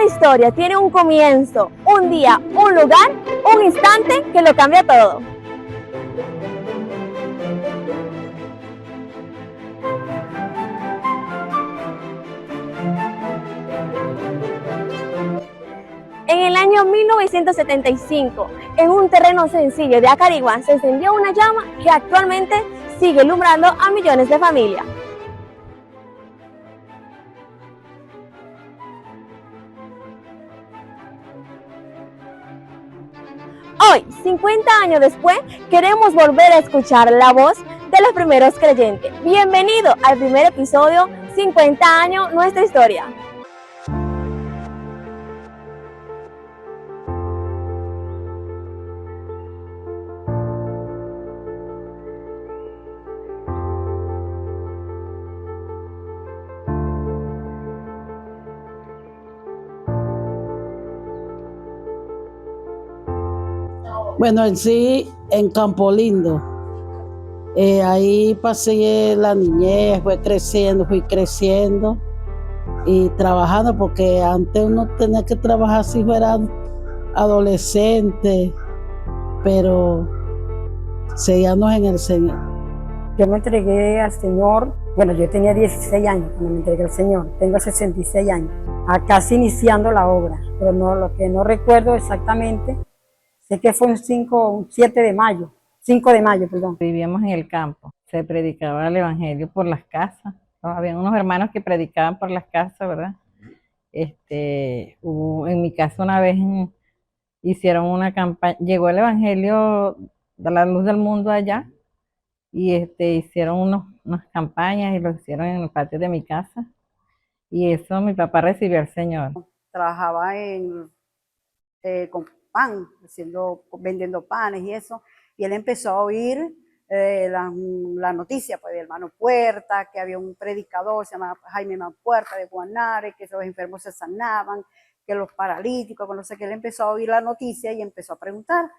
historia tiene un comienzo, un día, un lugar, un instante que lo cambia todo. En el año 1975, en un terreno sencillo de Acarigua, se encendió una llama que actualmente sigue alumbrando a millones de familias. Hoy, 50 años después, queremos volver a escuchar la voz de los primeros creyentes. Bienvenido al primer episodio, 50 años, nuestra historia. Bueno, en sí, en Campo Lindo. Ahí pasé la niñez, fui creciendo y trabajando, porque antes uno tenía que trabajar si fuera adolescente, pero seguíamos en el Señor. Yo me entregué al Señor, bueno, yo tenía 16 años cuando me entregué al Señor, tengo 66 años, casi iniciando la obra, pero no, lo que no recuerdo exactamente, sé que fue un 7 de mayo, 5 de mayo, perdón. Vivíamos en el campo, se predicaba el evangelio por las casas, había unos hermanos que predicaban por las casas, ¿verdad? En mi casa una vez hicieron una campaña, llegó el evangelio de la luz del mundo allá, y hicieron unas campañas y lo hicieron en el patio de mi casa, y eso mi papá recibió al Señor. Trabajaba con pan, vendiendo panes y eso, y él empezó a oír la noticia pues, del hermano Puerta, que había un predicador, se llamaba Jaime Puerta de Guanare, que los enfermos se sanaban, que los paralíticos, no sé qué. Él empezó a oír la noticia y empezó a preguntar.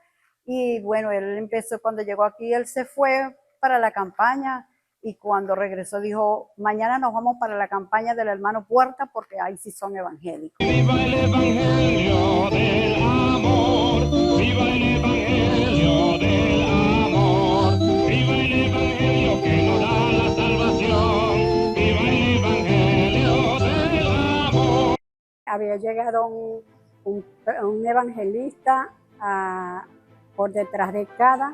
Y bueno, él empezó, cuando llegó aquí, él se fue para la campaña, y cuando regresó dijo, mañana nos vamos para la campaña del hermano Puerta, porque ahí sí son evangélicos. Viva el evangelio del amor, viva el evangelio del amor, viva el evangelio que nos da la salvación, viva el evangelio del amor. Había llegado un evangelista por detrás de cada,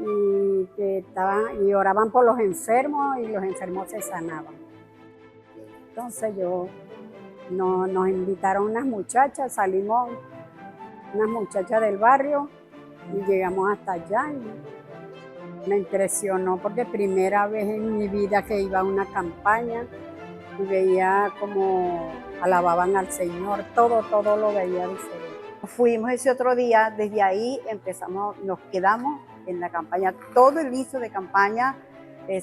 y oraban por los enfermos, y los enfermos se sanaban. Entonces nos invitaron unas muchachas, salimos unas muchachas del barrio y llegamos hasta allá, y me impresionó porque primera vez en mi vida que iba a una campaña y veía como alababan al Señor, todo lo veía diferente. Fuimos ese otro día, desde ahí nos quedamos en la campaña, todo el inicio de campaña,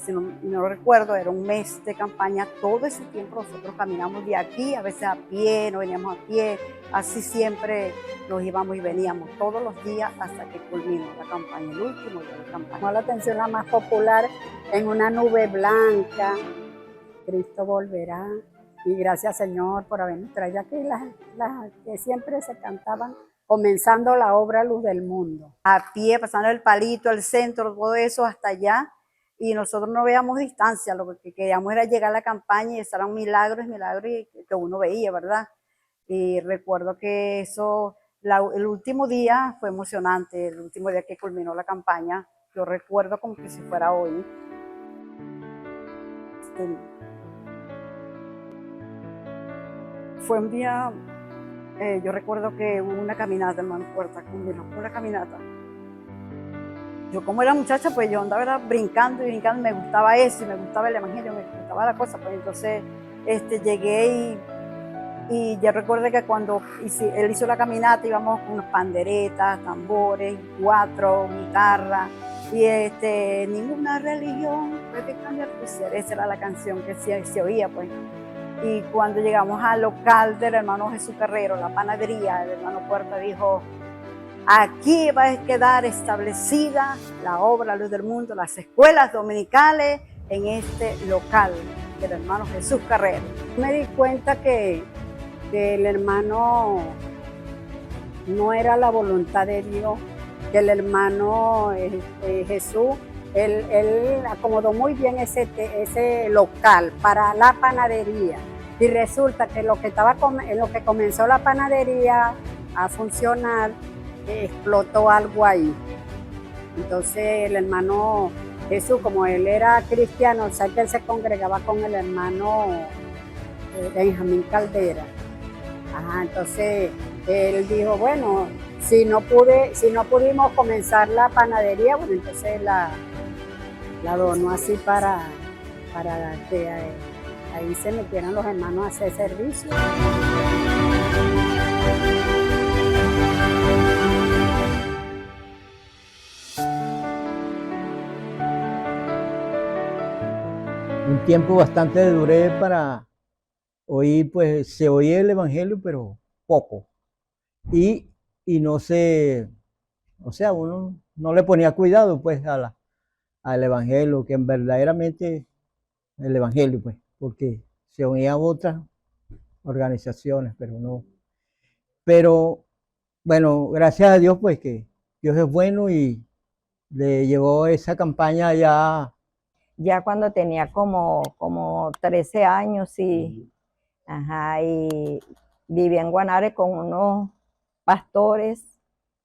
si no recuerdo, era un mes de campaña, todo ese tiempo nosotros caminamos de aquí, a veces a pie, no veníamos a pie, así siempre nos íbamos y veníamos todos los días hasta que culminó la campaña, el último día de campaña. Llamó la atención la más popular, en una nube blanca, Cristo volverá, y gracias Señor por habernos traído aquí, las que siempre se cantaban, comenzando la obra Luz del Mundo. A pie, pasando el palito, el centro, todo eso hasta allá, y nosotros no veíamos distancia, lo que queríamos era llegar a la campaña, y eso eran milagros que uno veía, ¿verdad? Y recuerdo que eso, el último día fue emocionante, el último día que culminó la campaña, yo recuerdo como que si fuera hoy. Fue un día, yo recuerdo que hubo una caminata, hermano Puerta, una caminata. Yo como era muchacha, pues yo andaba brincando y brincando, me gustaba eso, y me gustaba el evangelio, me gustaba la cosa, pues entonces llegué y yo recuerdo que cuando él hizo la caminata íbamos con unas panderetas, tambores, cuatro, guitarra, y ninguna religión puede cambiar tu ser, esa era la canción que se oía, pues. Y cuando llegamos al local del hermano Jesús Carrero, la panadería, el hermano Puerta dijo, aquí va a quedar establecida la obra Luz del Mundo, las escuelas dominicales en este local del hermano Jesús Carrero. Me di cuenta que que el hermano no era la voluntad de Dios, que el hermano Jesús, él acomodó muy bien ese local para la panadería. Y resulta que en lo que comenzó la panadería a funcionar, explotó algo ahí. Entonces el hermano Jesús, como él era cristiano, o sea que él se congregaba con el hermano Benjamín Caldera. Ajá, entonces él dijo, bueno, si no pudimos comenzar la panadería, bueno, entonces la donó así para que ahí se metieran los hermanos a hacer servicio. Un tiempo bastante duré para oír, pues se oía el evangelio, pero poco. Y no se, o sea, uno no le ponía cuidado pues al evangelio, que en verdaderamente el evangelio, pues, porque se unían otras organizaciones, pero no. Pero bueno, gracias a Dios, pues que Dios es bueno y le llevó esa campaña Ya cuando tenía como 13 años y, ajá, y vivía en Guanare con unos pastores.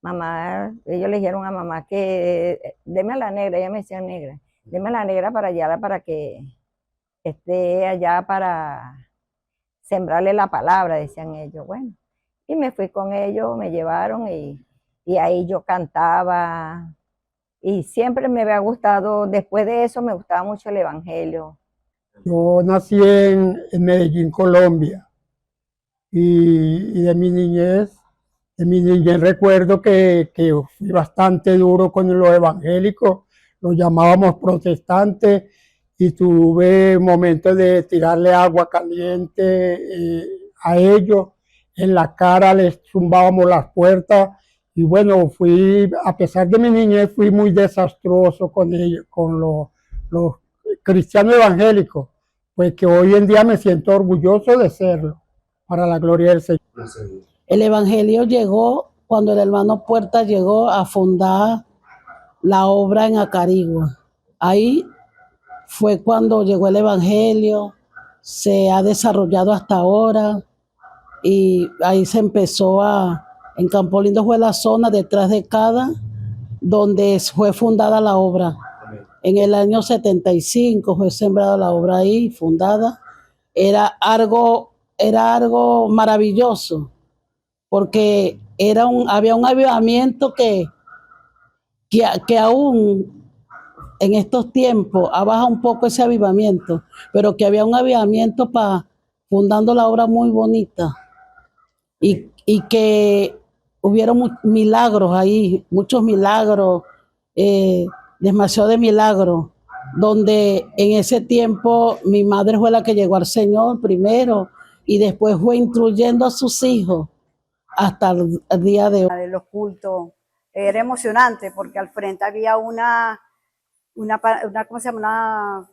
Mamá, ellos le dijeron a mamá que deme a la negra, ella me decía negra, deme a la negra para allá, para que esté allá para sembrarle la palabra, decían ellos. Bueno, y me fui con ellos, me llevaron y ahí yo cantaba. Y siempre me había gustado, después de eso me gustaba mucho el evangelio. Yo nací en Medellín, Colombia, y de mi niñez recuerdo que fui bastante duro con los evangélicos, los llamábamos protestantes, y tuve momentos de tirarle agua caliente a ellos, en la cara les zumbábamos las puertas. Y bueno, a pesar de mi niñez, fui muy desastroso con ellos, con los cristianos evangélicos, pues que hoy en día me siento orgulloso de serlo, para la gloria del Señor. El evangelio llegó cuando el hermano Puerta llegó a fundar la obra en Acarigua. Ahí fue cuando llegó el evangelio, se ha desarrollado hasta ahora y ahí se empezó en Campo Lindo fue la zona detrás de Cada donde fue fundada la obra. En el año 75 fue sembrada la obra ahí, fundada. Era algo maravilloso, porque había un avivamiento que aún en estos tiempos ha bajado un poco ese avivamiento, pero que había un avivamiento fundando la obra muy bonita y que hubieron milagros ahí, muchos milagros, demasiado de milagros, donde en ese tiempo mi madre fue la que llegó al Señor primero y después fue instruyendo a sus hijos hasta el día de hoy. De los cultos era emocionante porque al frente había una ¿cómo se llama? Una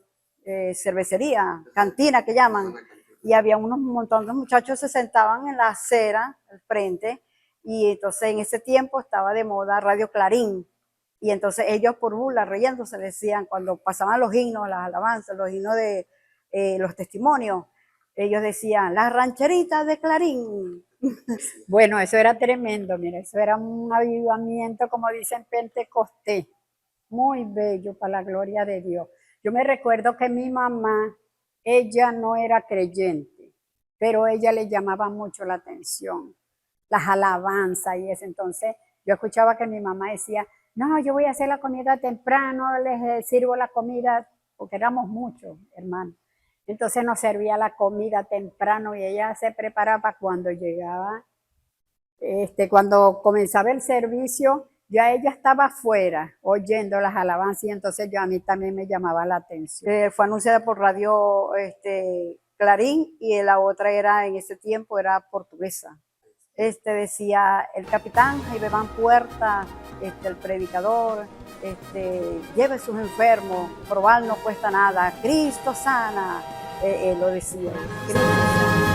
cervecería, cantina que llaman, y había un montón de muchachos se sentaban en la acera al frente, y entonces en ese tiempo estaba de moda Radio Clarín, y entonces ellos por burla, riéndose, decían, cuando pasaban los himnos, las alabanzas, los himnos de los testimonios, ellos decían, las rancheritas de Clarín. Bueno, eso era tremendo, mira, eso era un avivamiento, como dicen, Pentecostés, muy bello para la gloria de Dios. Yo me recuerdo que mi mamá, ella no era creyente, pero ella le llamaba mucho la atención, las alabanzas y eso. Entonces yo escuchaba que mi mamá decía, no, yo voy a hacer la comida temprano, les sirvo la comida, porque éramos muchos, hermanos. Entonces nos servía la comida temprano y ella se preparaba para cuando llegaba, cuando comenzaba el servicio, ya ella estaba afuera oyendo las alabanzas y entonces a mí también me llamaba la atención. Fue anunciada por Radio Clarín y la otra era, en ese tiempo, era portuguesa. Decía, el capitán Jaime Van Puerta, el predicador, lleve sus enfermos, probar no cuesta nada, Cristo sana, lo decía. Cristo sana.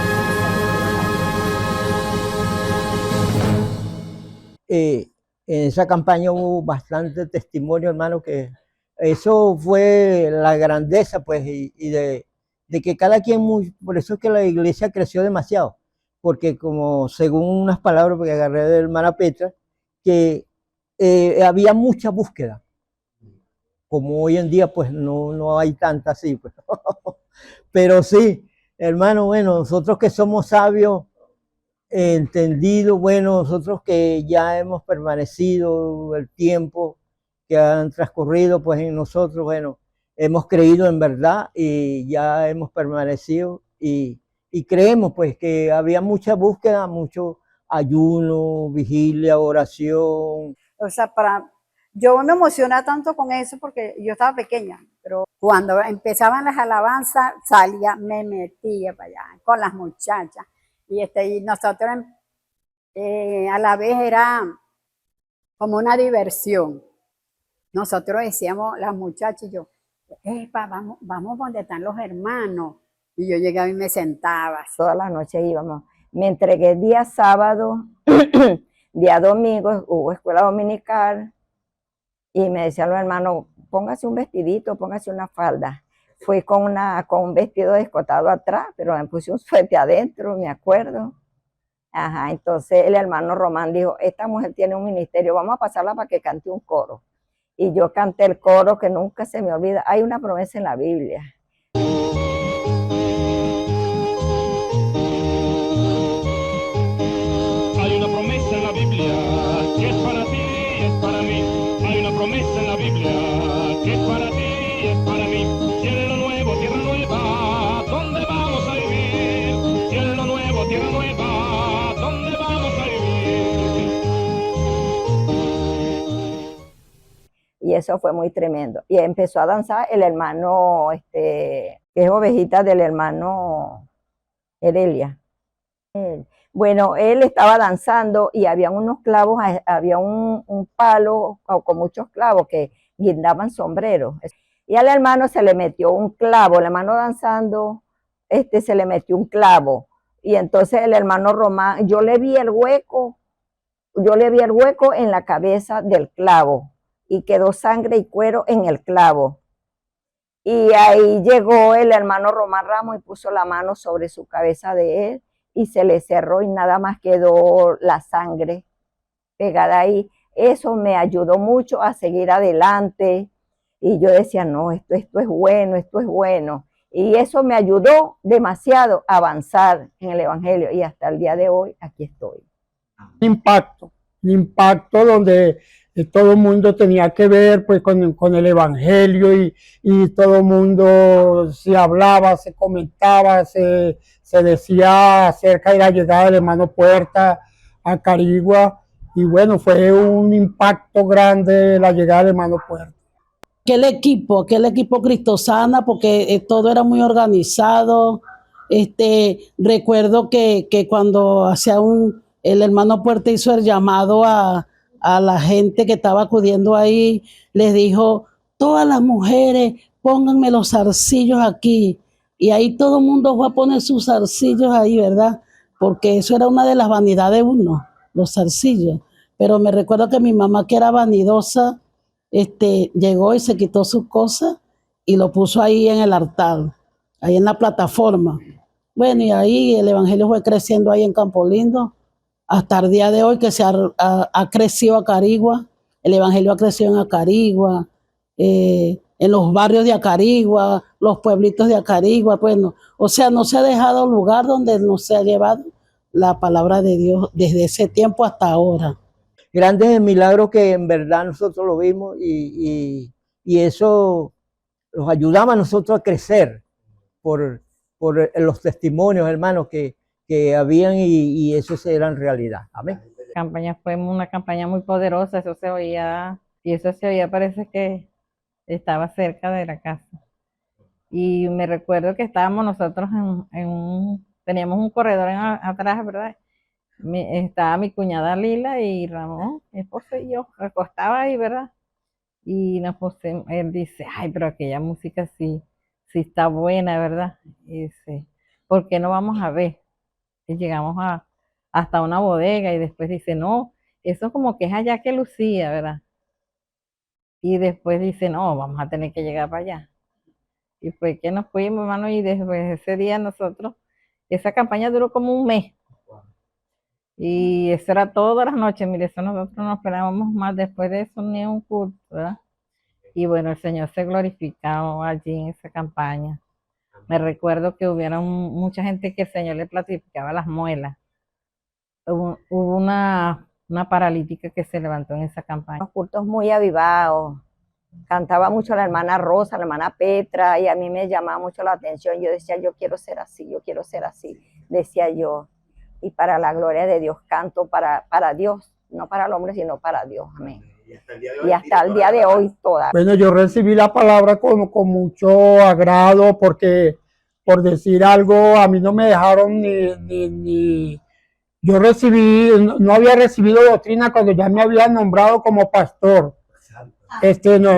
en esa campaña hubo bastante testimonio, hermano, que eso fue la grandeza, pues, y de que cada quien, por eso es que la iglesia creció demasiado, porque como según unas palabras que agarré de hermana Petra, que había mucha búsqueda, como hoy en día pues no hay tanta así, pues. Pero sí, hermano, bueno, nosotros que somos sabios, entendidos, bueno, nosotros que ya hemos permanecido el tiempo que han transcurrido, pues en nosotros, bueno, hemos creído en verdad y ya hemos permanecido y creemos pues que había mucha búsqueda, mucho ayuno, vigilia, oración. O sea, yo me emocionaba tanto con eso porque yo estaba pequeña, pero cuando empezaban las alabanzas, salía, me metía para allá con las muchachas. Y nosotros a la vez era como una diversión. Nosotros decíamos, las muchachas y yo, "Epa, vamos donde están los hermanos". Y yo llegaba y me sentaba. Todas las noches íbamos. Me entregué día sábado, día domingo hubo escuela dominical y me decían los hermanos, póngase un vestidito, póngase una falda. Fui con un vestido descotado atrás, pero me puse un suéter adentro, me acuerdo. Ajá, entonces el hermano Román dijo, esta mujer tiene un ministerio, vamos a pasarla para que cante un coro. Y yo canté el coro que nunca se me olvida. Hay una promesa en la Biblia. Hay una promesa en la Biblia que es para ti y es para mí. Hay una promesa en la Biblia que es para ti y es para mí. Cielo nuevo, tierra nueva, ¿dónde vamos a vivir? Cielo nuevo, tierra nueva, ¿dónde vamos a vivir? Y eso fue muy tremendo. Y empezó a danzar el hermano, que es ovejita del hermano Herelia. Bueno, él estaba danzando y había unos clavos, había un palo con muchos clavos que guindaban sombreros. Y al hermano se le metió un clavo, el hermano danzando, se le metió un clavo. Y entonces el hermano Román, yo le vi el hueco en la cabeza del clavo y quedó sangre y cuero en el clavo. Y ahí llegó el hermano Román Ramos y puso la mano sobre su cabeza de él y se le cerró y nada más quedó la sangre pegada ahí. Eso me ayudó mucho a seguir adelante y yo decía, no, esto es bueno, esto es bueno. Y eso me ayudó demasiado a avanzar en el Evangelio y hasta el día de hoy aquí estoy. Un impacto donde todo el mundo tenía que ver pues con el Evangelio y todo el mundo se hablaba, se comentaba, se decía acerca de la llegada del hermano Puerta a Carigua y bueno, fue un impacto grande la llegada del hermano Puerta. Aquel equipo Cristosana, porque todo era muy organizado. Recuerdo que cuando el hermano Puerta hizo el llamado a la gente que estaba acudiendo ahí, les dijo, todas las mujeres, pónganme los zarcillos aquí. Y ahí todo el mundo fue a poner sus zarcillos ahí, ¿verdad? Porque eso era una de las vanidades de uno, los zarcillos. Pero me recuerdo que mi mamá, que era vanidosa, llegó y se quitó sus cosas y lo puso ahí en el altar, ahí en la plataforma. Bueno, y ahí el evangelio fue creciendo ahí en Campo Lindo, hasta el día de hoy que se ha crecido Acarigua, el evangelio ha crecido en Acarigua, en los barrios de Acarigua, los pueblitos de Acarigua, bueno, o sea, no se ha dejado lugar donde no se ha llevado la palabra de Dios desde ese tiempo hasta ahora. Grandes milagros que en verdad nosotros lo vimos y eso los ayudaba a nosotros a crecer por los testimonios, hermanos, que habían y eso eran realidad. Amén. La campaña fue una campaña muy poderosa, eso se oía, y eso se oía, parece que estaba cerca de la casa. Y me recuerdo que estábamos nosotros teníamos un corredor atrás, ¿verdad? Estaba mi cuñada Lila y Ramón, mi esposo y yo, acostaba ahí, ¿verdad? Y él dice, ay, pero aquella música sí está buena, ¿verdad? Y dice, ¿por qué no vamos a ver? Y llegamos hasta una bodega y después dice, no, eso como que es allá que Lucía, ¿verdad? Y después dice, no, vamos a tener que llegar para allá. Y fue que nos fuimos, hermano, y desde ese día nosotros, esa campaña duró como un mes. Y eso era todas las noches, mire, eso nosotros no esperábamos más después de eso ni un culto, ¿verdad? Y bueno, el Señor se glorificó allí en esa campaña. Me recuerdo que hubieron mucha gente que el Señor le platicaba las muelas. Hubo una paralítica que se levantó en esa campaña. Los cultos muy avivados. Cantaba mucho la hermana Rosa, la hermana Petra, y a mí me llamaba mucho la atención. Yo decía, yo quiero ser así, decía yo. Y para la gloria de Dios canto para Dios, no para el hombre, sino para Dios. Amén. Y hasta el día de hoy toda. Bueno, yo recibí la palabra con mucho agrado porque, por decir algo, a mí no me dejaron ni yo no había recibido doctrina cuando ya me habían nombrado como pastor.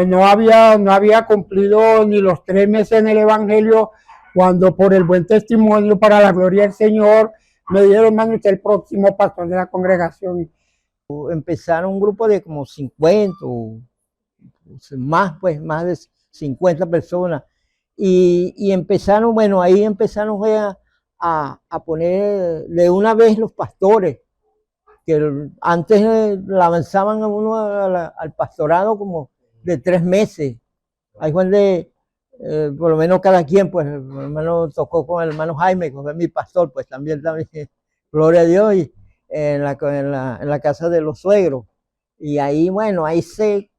No había cumplido ni los 3 meses en el evangelio cuando por el buen testimonio para la gloria del Señor me dijeron, hermano, usted es el próximo pastor de la congregación. Empezaron un grupo de como 50, más de 50 personas. Y empezaron, bueno, ahí empezaron a poner de una vez los pastores, que antes lanzaban a uno al pastorado como de 3 meses. Ahí fue donde, por lo menos cada quien, pues, el hermano tocó con el hermano Jaime, que fue mi pastor, pues también, gloria a Dios, y en la casa de los suegros. Y ahí, bueno, ahí se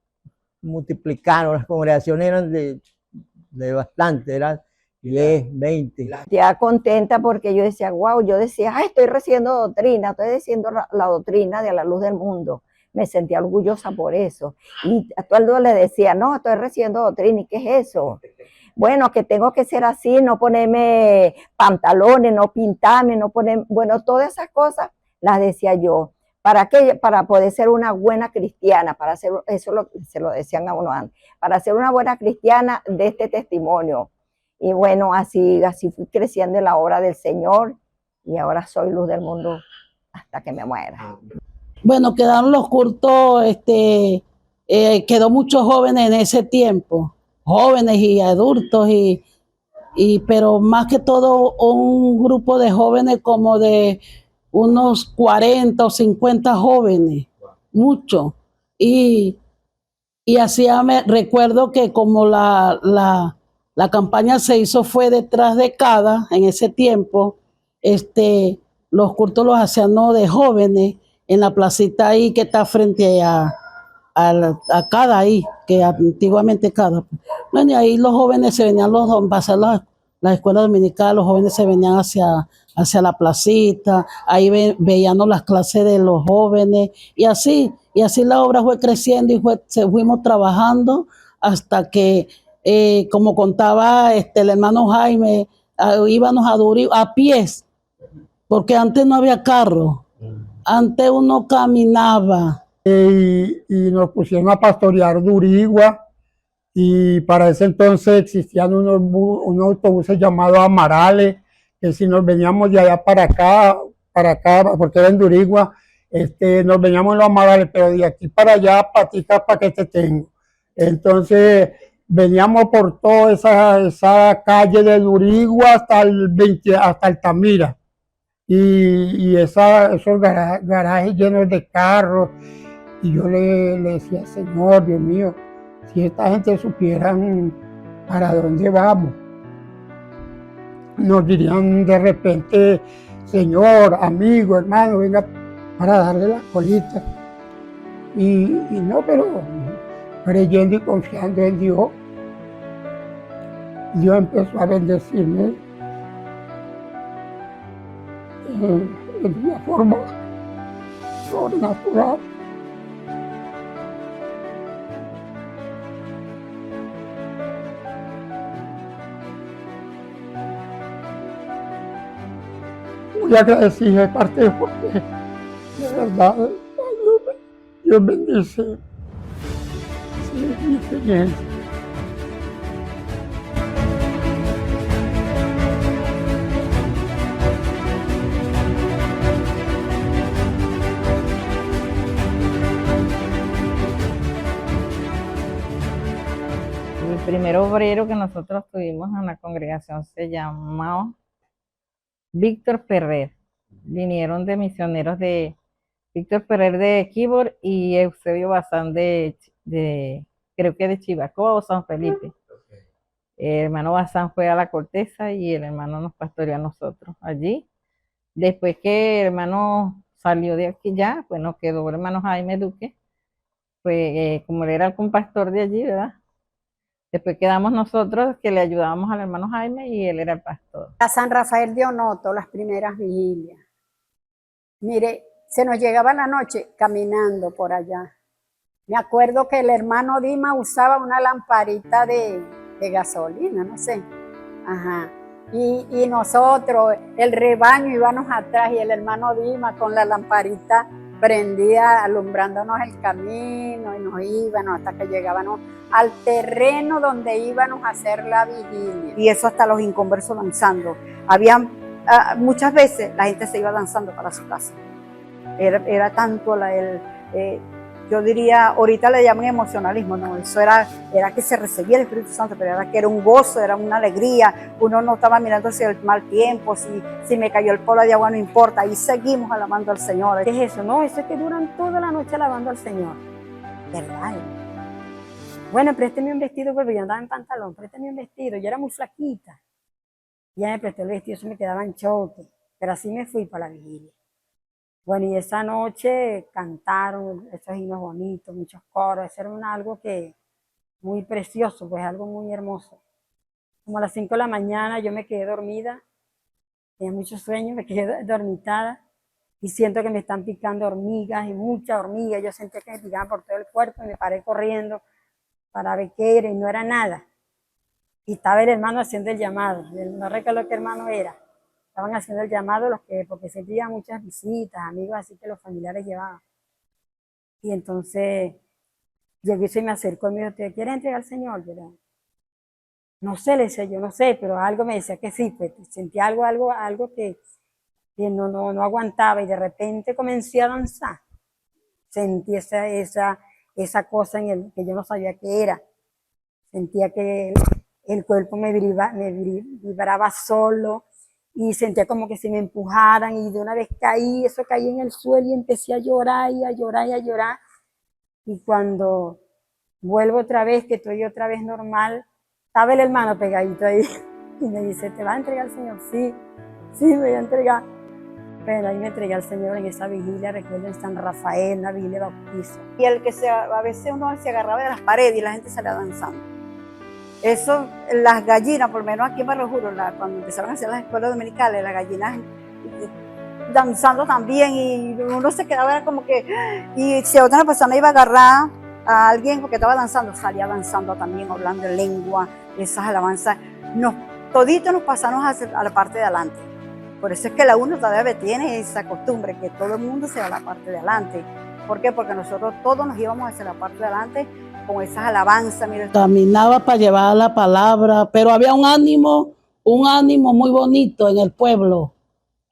multiplicaron, las congregaciones eran de bastante, eran 10, 20. Ya contenta porque yo decía, wow, yo decía, ay, estoy recibiendo doctrina, estoy diciendo la doctrina de la luz del mundo. Me sentía orgullosa por eso. Y a todo el mundo le decía, no, estoy recibiendo doctrina, ¿y qué es eso? Bueno, que tengo que ser así, no ponerme pantalones, no pintarme, no poner, bueno, todas esas cosas las decía yo. ¿Para qué? Para poder ser una buena cristiana, para hacer, se lo decían a uno antes, para ser una buena cristiana de este testimonio. Y bueno, así fui creciendo en la obra del Señor y ahora soy luz del mundo hasta que me muera. Bueno, quedaron los cultos, quedó muchos jóvenes en ese tiempo, jóvenes y adultos, pero más que todo un grupo de jóvenes como de unos 40 o 50 jóvenes, mucho. Y así me recuerdo que como la campaña se hizo fue de décadas en ese tiempo, los cultos los hacían de jóvenes en la placita ahí que está frente a cada ahí, que antiguamente cada. Bueno, y ahí los jóvenes se venían para hacer las escuelas dominicales, los jóvenes se venían hacia la placita, ahí veíamos las clases de los jóvenes, y así la obra fue creciendo y fuimos trabajando hasta que, como contaba el hermano Jaime, íbamos a Durigua a pies, porque antes no había carro, antes uno caminaba. Y nos pusieron a pastorear Durigua, y para ese entonces existían unos autobuses llamados Amarales, que si nos veníamos de allá para acá, porque era en Durigua, nos veníamos en los Amarales, pero de aquí para allá, patica para que te tengo. Entonces veníamos por toda esa calle de Durigua hasta Altamira, y esos garajes llenos de carros. Y yo le decía, Señor, Dios mío, si esta gente supieran para dónde vamos, nos dirían de repente, Señor, amigo, hermano, venga para darle la colita. Y no, pero creyendo y confiando en Dios, Dios empezó a bendecirme de una forma sobrenatural. Muy agradecido de parte de porque de verdad Dios bendice mi experiencia. primer obrero que nosotros tuvimos en la congregación se llamaba Víctor Ferrer. Vinieron de misioneros de Víctor Ferrer de Quíbor y Eusebio Bazán creo que de Chivacoa o San Felipe. El hermano Bazán fue a la Corteza y el hermano nos pastoreó a nosotros allí. Después que el hermano salió de aquí ya, pues nos quedó el hermano Jaime Duque, pues como él era el compastor de allí, ¿verdad? Después quedamos nosotros que le ayudábamos al hermano Jaime y él era el pastor. A San Rafael de Onoto, las primeras vigilias. Mire, se nos llegaba la noche caminando por allá. Me acuerdo que el hermano Dima usaba una lamparita de gasolina, no sé. Ajá. Y nosotros, el rebaño, íbamos atrás y el hermano Dima con la lamparita prendía alumbrándonos el camino y nos íbamos hasta que llegábamos al terreno donde íbamos a hacer la vigilia. Y eso hasta los inconversos danzando. Muchas veces la gente se iba danzando para su casa. Era tanto yo diría, ahorita le llaman emocionalismo, no, eso era que se recibía el Espíritu Santo, pero era que era un gozo, era una alegría, uno no estaba mirando hacia el mal tiempo, si me cayó el polo de agua no importa, ahí seguimos alabando al Señor. ¿Qué es eso? No, eso es que duran toda la noche alabando al Señor, ¿verdad? Bueno, présteme un vestido, porque yo andaba en pantalón, présteme un vestido, yo era muy flaquita, ya me presté el vestido, eso me quedaba en choque, pero así me fui para la vigilia. Bueno, y esa noche cantaron esos himnos bonitos, muchos coros, eso era algo que muy precioso, pues algo muy hermoso. Como a las 5 de la mañana yo me quedé dormida, tenía mucho sueño, me quedé dormitada y siento que me están picando hormigas y muchas hormigas, yo sentí que me picaban por todo el cuerpo y me paré corriendo para ver qué era y no era nada. Y estaba el hermano haciendo el llamado, no recuerdo qué hermano era. Estaban haciendo el llamado porque sentían muchas visitas, amigos, así que los familiares llevaban. Y entonces llegué y se me acercó y me dijo, ¿te quieres entregar al Señor? Yo, no sé, le decía yo, no sé, pero algo me decía que sí, pues sentí algo que no aguantaba y de repente comencé a danzar. Sentí esa cosa que yo no sabía qué era. Sentía que el cuerpo me vibraba solo. Y sentía como que se me empujaran y de una vez caí en el suelo y empecé a llorar y a llorar y a llorar. Y cuando vuelvo otra vez, que estoy otra vez normal, estaba el hermano pegadito ahí y me dice, ¿te vas a entregar al Señor? Sí, me voy a entregar. Pero ahí me entregué al Señor en esa vigilia, recuerdo en San Rafael, la vigilia bautizo. Y a veces uno se agarraba de las paredes y la gente salía danzando. Eso, las gallinas, por lo menos aquí en Barrio Juro, cuando empezaron a hacer las escuelas dominicales, las gallinas danzando también y uno se quedaba como que, y si otra persona iba a agarrar a alguien porque estaba danzando, salía danzando también, hablando en lengua, esas alabanzas, toditos nos pasamos a la parte de adelante. Por eso es que la uno todavía tiene esa costumbre, que todo el mundo se va a la parte de adelante. ¿Por qué? Porque nosotros todos nos íbamos hacia la parte de adelante con esas alabanzas. Mira. Caminaba para llevar la palabra, pero había un ánimo muy bonito en el pueblo.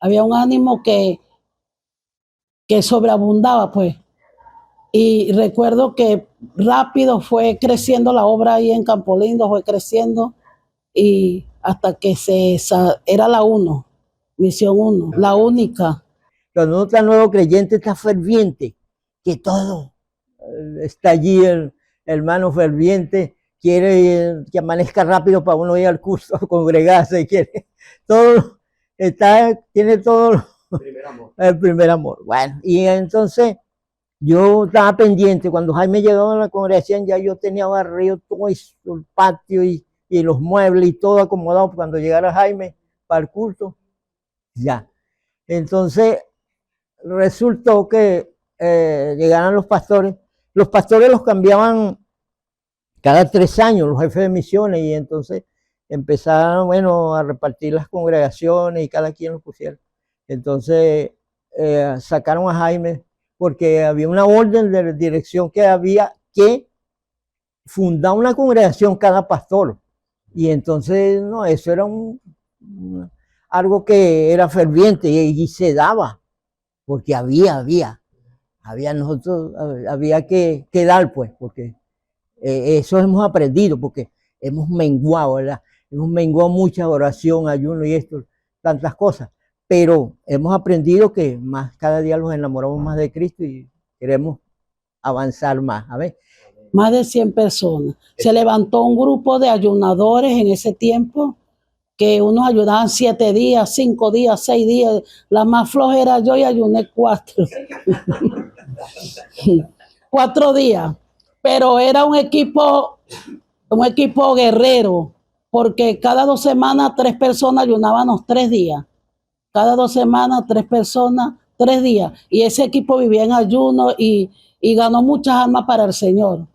Había un ánimo que sobreabundaba, pues. Y recuerdo que rápido fue creciendo la obra ahí en Campo Lindo, fue creciendo y hasta que era la 1, misión 1, la única. Cuando uno está nuevo creyente, está ferviente, que todo está allí, el hermano ferviente, quiere que amanezca rápido para uno ir al curso, congregarse, tiene todo el primer amor. Bueno, y entonces yo estaba pendiente, cuando Jaime llegó a la congregación, ya yo tenía barrido todo el patio y los muebles y todo acomodado cuando llegara Jaime para el culto, ya. Entonces resultó que llegaran los pastores los cambiaban cada 3 años, los jefes de misiones, y entonces empezaron, bueno, a repartir las congregaciones y cada quien lo pusiera. Entonces sacaron a Jaime porque había una orden de dirección que había que fundar una congregación cada pastor. Y entonces, no, eso era algo que era ferviente y se daba, porque había que dar, pues, porque eso hemos aprendido, porque hemos menguado, ¿verdad? Hemos menguado mucha oración, ayuno y esto, tantas cosas. Pero hemos aprendido que más cada día nos enamoramos más de Cristo y queremos avanzar más. A ver. Más de 100 personas. Se levantó un grupo de ayunadores en ese tiempo, que unos ayunaban 7 días, 5 días, 6 días. La más floja era yo y ayuné 4. 4 días. Pero era un equipo guerrero, porque cada 2 semanas 3 personas ayunábamos 3 días. Cada 2 semanas 3 personas, 3 días. Y ese equipo vivía en ayuno y ganó muchas almas para el Señor.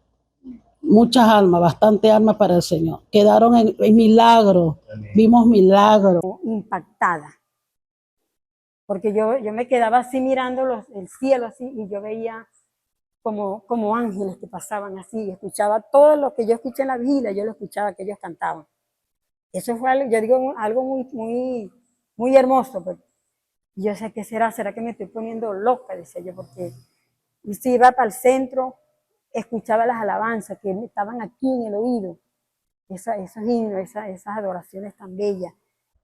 Muchas almas, bastante almas para el Señor. Quedaron en milagros, vimos milagros. Impactada. Porque yo me quedaba así mirando el cielo así y yo veía como ángeles que pasaban así, escuchaba todo lo que yo escuché en la vigilia, yo lo escuchaba que ellos cantaban. Eso fue algo, yo digo, algo muy hermoso. Pues. Y yo sé, ¿qué será? ¿Será que me estoy poniendo loca? Decía yo, porque y si iba para el centro, escuchaba las alabanzas que estaban aquí en el oído, esos himnos, esas adoraciones tan bellas.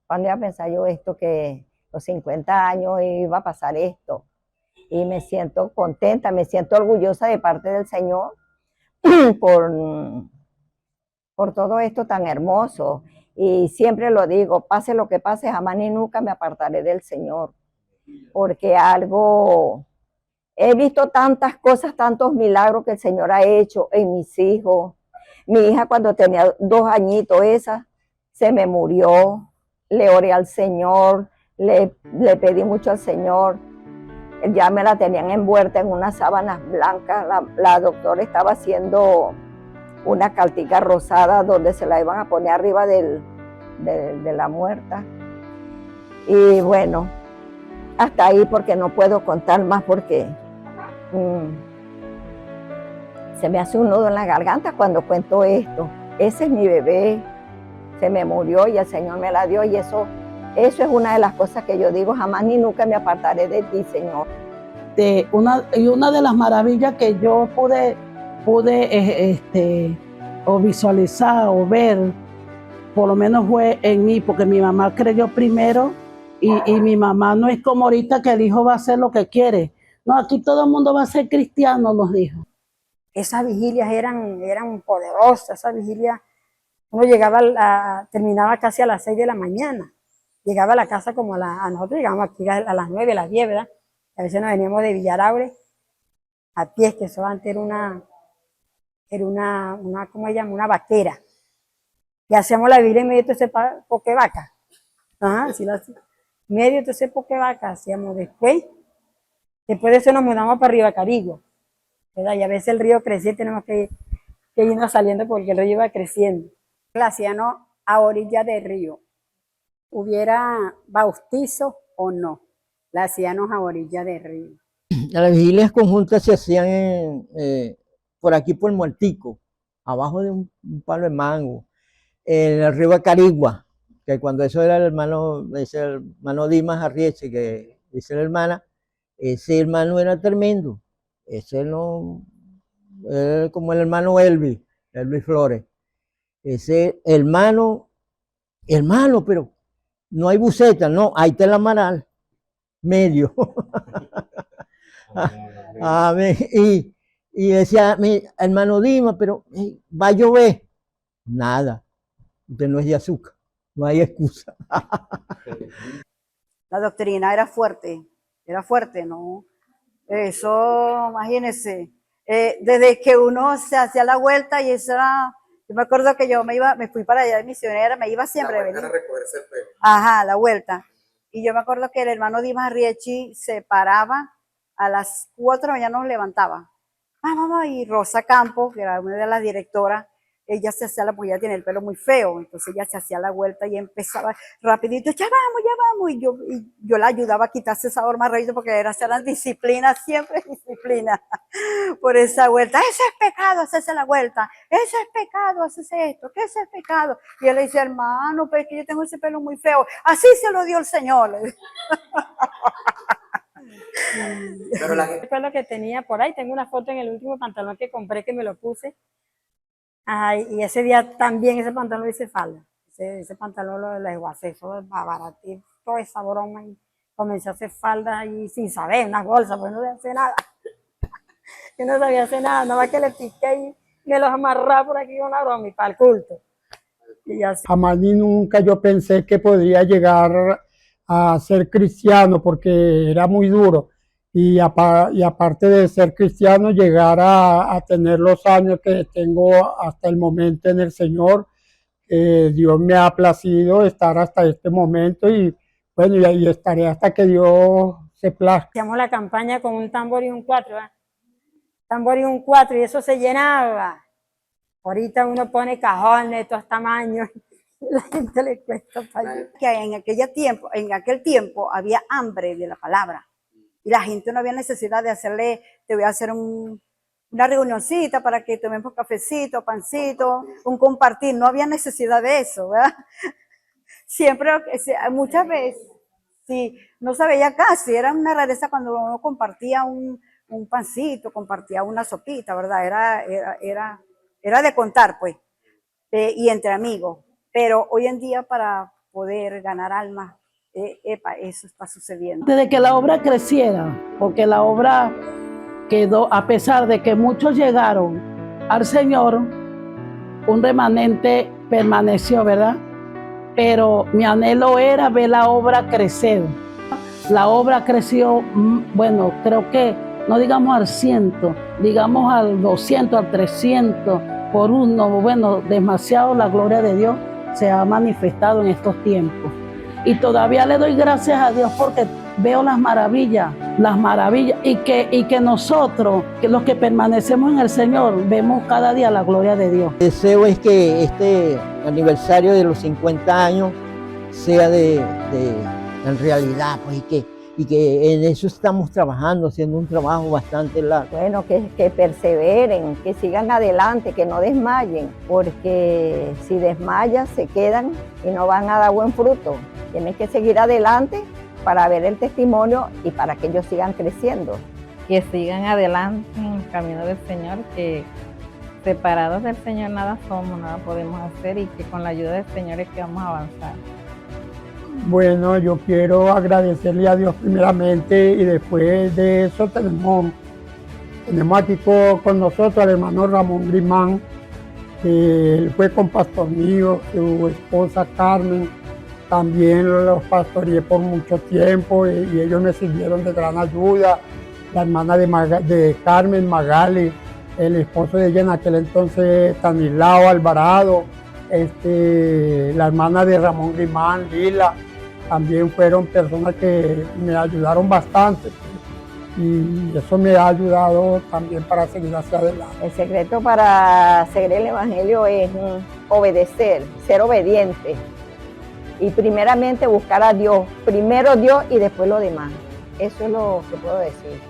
Cuando iba a pensar yo esto, que los 50 años iba a pasar esto, y me siento contenta, me siento orgullosa de parte del Señor por todo esto tan hermoso. Y siempre lo digo, pase lo que pase, jamás ni nunca me apartaré del Señor, porque he visto tantas cosas, tantos milagros que el Señor ha hecho en mis hijos. Mi hija cuando tenía 2 añitos, esa se me murió, le oré al Señor, le pedí mucho al Señor. Ya me la tenían envuelta en unas sábanas blancas. La doctora estaba haciendo una cartica rosada donde se la iban a poner arriba de la muerta. Y bueno, hasta ahí, porque no puedo contar más, porque se me hace un nudo en la garganta cuando cuento esto. Ese es mi bebé, se me murió y el Señor me la dio, y eso es una de las cosas que yo digo, jamás ni nunca me apartaré de ti, Señor. Una de las maravillas que yo pude o visualizar o ver, por lo menos fue en mí, porque mi mamá creyó primero, y mi mamá no es como ahorita que el hijo va a hacer lo que quiere. No, aquí todo el mundo va a ser cristiano, nos dijo. Esas vigilias eran poderosas, esas vigilias, uno terminaba casi a las 6 de la mañana, llegaba a la casa como nosotros llegamos aquí a las 9, a las 10, ¿verdad? A veces nos veníamos de Villaraure a pie, que eso antes era una ¿cómo se llama? Una vaquera. Y hacíamos la vigilia en medio de ese poquevaca. Ajá, sí, medio de ese poquevaca hacíamos después. Después de eso nos mudamos para Río Carigo, ¿verdad? Y a veces el río crecía y tenemos que irnos saliendo porque el río iba creciendo. La hacían a orilla del río. ¿Hubiera bautizo o no? La hacían a orilla del río. Las vigilias conjuntas se hacían por aquí por Muertico, abajo de un palo de mango, en el río Acarigua, que cuando eso era el hermano Dimas Arrieche, que dice la hermana, ese hermano era tremendo. Ese no, era como el hermano Elvis Flores. Ese hermano, pero no hay buceta, no, ahí está el amaral, medio. Amén. Y decía mi hermano Dima, pero va a llover. Nada, usted no es de azúcar, no hay excusa. La doctrina era fuerte, ¿no? Eso, imagínense, desde que uno se hacía la vuelta y eso era, yo me acuerdo que yo me fui para allá de misionera, me iba siempre a venir. Ajá, la vuelta. Y yo me acuerdo que el hermano Dimas Riechi se paraba a las 4 de la mañana, nos levantaba. Vamos, y Rosa Campos, que era una de las directoras, ella se hacía pues ella tiene el pelo muy feo, entonces ella se hacía la vuelta y empezaba rapidito, ya vamos, y yo la ayudaba a quitarse esa horma raíz porque era disciplina, siempre disciplina, por esa vuelta. Eso es pecado, hacerse la vuelta, eso es pecado, hacerse esto, que eso es pecado. Y él le dice, hermano, pero es que yo tengo ese pelo muy feo, así se lo dio el Señor. Fue lo que tenía por ahí, tengo una foto en el último pantalón que compré, que me lo puse. Ay, y ese día también ese pantalón lo hice falda. Ese pantalón lo dejó hacer, eso es barato, toda esa broma. Y comencé a hacer falda y sin saber, unas bolsas, pues no sabía hacer nada. Yo no sabía hacer nada, nada más que le piqué y me los amarraba por aquí con una broma y para el culto. Y así. Jamás ni nunca yo pensé que podría llegar a ser cristiano porque era muy duro. Y aparte de ser cristiano, llegar a tener los años que tengo hasta el momento en el Señor. Dios me ha placido estar hasta este momento y bueno, y ahí estaré hasta que Dios se plazca. Hacíamos la campaña con un tambor y un cuatro, ¿eh? Tambor y un cuatro, y eso se llenaba. Ahorita uno pone cajones de todos tamaños y la gente le cuesta para allá. Que en aquel tiempo había hambre de la palabra y la gente no había necesidad de hacerle, te voy a hacer una reunioncita para que tomemos cafecito, pancito, un compartir, no había necesidad de eso, ¿verdad? Siempre, muchas veces, sí, no se veía casi, era una rareza cuando uno compartía un pancito, compartía una sopita, ¿verdad? Era de contar, pues, y entre amigos. Pero hoy en día para poder ganar almas, eso está sucediendo. Desde que la obra creciera, porque la obra quedó, a pesar de que muchos llegaron al Señor, un remanente permaneció, ¿verdad? Pero mi anhelo era ver la obra crecer. La obra creció, bueno, creo que, no digamos al 100, digamos al 200, al 300, por uno, bueno, demasiado la gloria de Dios se ha manifestado en estos tiempos. Y todavía le doy gracias a Dios porque veo las maravillas, y que nosotros, que los que permanecemos en el Señor, vemos cada día la gloria de Dios. El deseo es que este aniversario de los 50 años sea en realidad, pues, y que en eso estamos trabajando, haciendo un trabajo bastante largo. Bueno, que perseveren, que sigan adelante, que no desmayen, porque si desmayan se quedan y no van a dar buen fruto. Tienen que seguir adelante para ver el testimonio y para que ellos sigan creciendo. Que sigan adelante en el camino del Señor, que separados del Señor nada somos, nada podemos hacer, y que con la ayuda del Señor es que vamos a avanzar. Bueno, yo quiero agradecerle a Dios primeramente y después de eso tenemos aquí con nosotros al hermano Ramón Grimán, que él fue compastor mío, su esposa Carmen, también los pastoreé por mucho tiempo y ellos me sirvieron de gran ayuda. La hermana de Carmen, Magali, el esposo de ella en aquel entonces, Stanislao Alvarado, la hermana de Ramón Grimán, Lila, también fueron personas que me ayudaron bastante y eso me ha ayudado también para seguir hacia adelante. El secreto para seguir el Evangelio es obedecer, ser obediente y primeramente buscar a Dios, primero Dios y después lo demás. Eso es lo que puedo decir,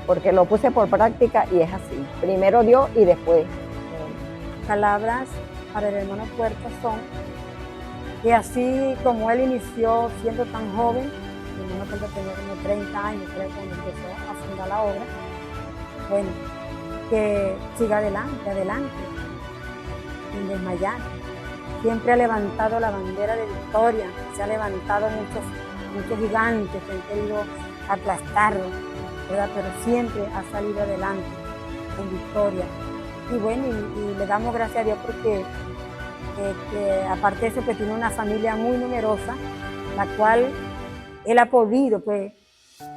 porque lo puse por práctica y es así, primero Dios y después. Palabras para el hermano Puerta son que así como él inició siendo tan joven, el hermano Puerta tenía como 30 años, creo, cuando empezó a fundar la obra, bueno, que siga adelante, sin desmayar. Siempre ha levantado la bandera de victoria, se ha levantado muchos gigantes que han querido aplastarlo, ¿verdad? Pero siempre ha salido adelante con victoria. Y bueno, y le damos gracias a Dios porque aparte de eso, que tiene una familia muy numerosa, la cual él ha podido pues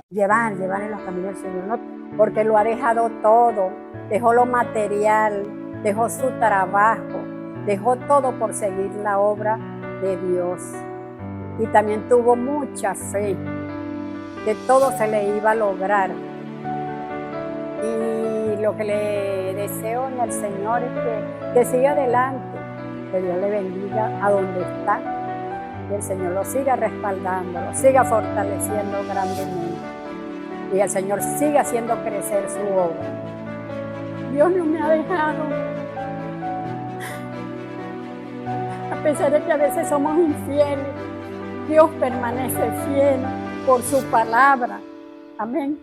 llevar en los caminos del Señor, ¿no? Porque lo ha dejado todo, dejó lo material, dejó su trabajo, dejó todo por seguir la obra de Dios. Y también tuvo mucha fe, que todo se le iba a lograr. Y lo que le deseo en el Señor es que siga adelante, que Dios le bendiga a donde está, que el Señor lo siga respaldando, lo siga fortaleciendo grandemente y el Señor siga haciendo crecer su obra. Dios no me ha dejado, a pesar de que a veces somos infieles, Dios permanece fiel por su palabra. Amén.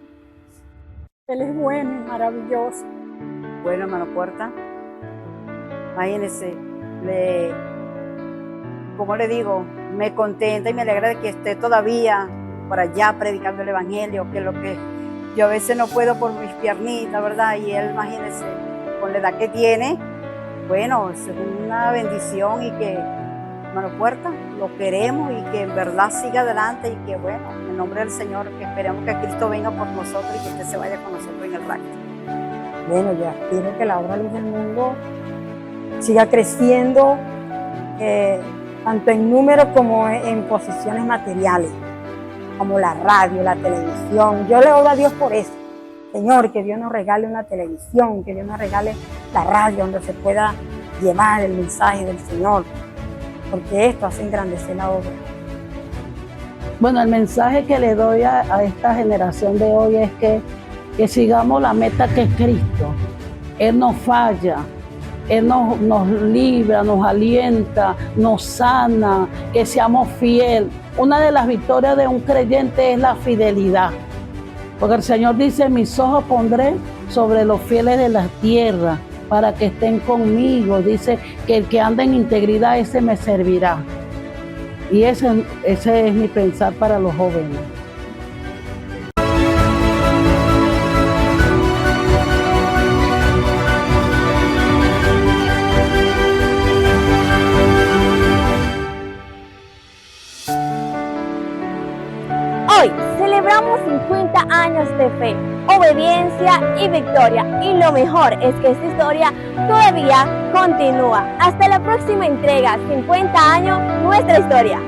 Él es bueno y maravilloso. Bueno, hermano Puerta, Imagínense, como le digo, me contenta y me alegra de que esté todavía por allá predicando el Evangelio, que es lo que yo a veces no puedo por mis piernitas, ¿verdad? Y él, imagínense, con la edad que tiene, bueno, es una bendición y que, hermano Puerta, lo queremos y que en verdad siga adelante y que, bueno, en el nombre del Señor, que esperemos que Cristo venga por nosotros y que usted se vaya con nosotros en el rapto. Bueno, yo aspiro que la obra Luz del Mundo siga creciendo, tanto en número como en posiciones materiales, como la radio, la televisión. Yo le oro a Dios por eso. Señor, que Dios nos regale una televisión, que Dios nos regale la radio donde se pueda llevar el mensaje del Señor, porque esto hace engrandecer la obra. Bueno, el mensaje que le doy a esta generación de hoy es que sigamos la meta que es Cristo. Él nos falla, Él nos libra, nos alienta, nos sana, que seamos fieles. Una de las victorias de un creyente es la fidelidad. Porque el Señor dice, mis ojos pondré sobre los fieles de la tierra para que estén conmigo. Dice que el que anda en integridad, ese me servirá. Y ese es mi pensar para los jóvenes. Hoy celebramos 50 años de fe, obediencia y victoria. Y lo mejor es que esta historia todavía continúa. Hasta la próxima entrega, 50 años, nuestra historia.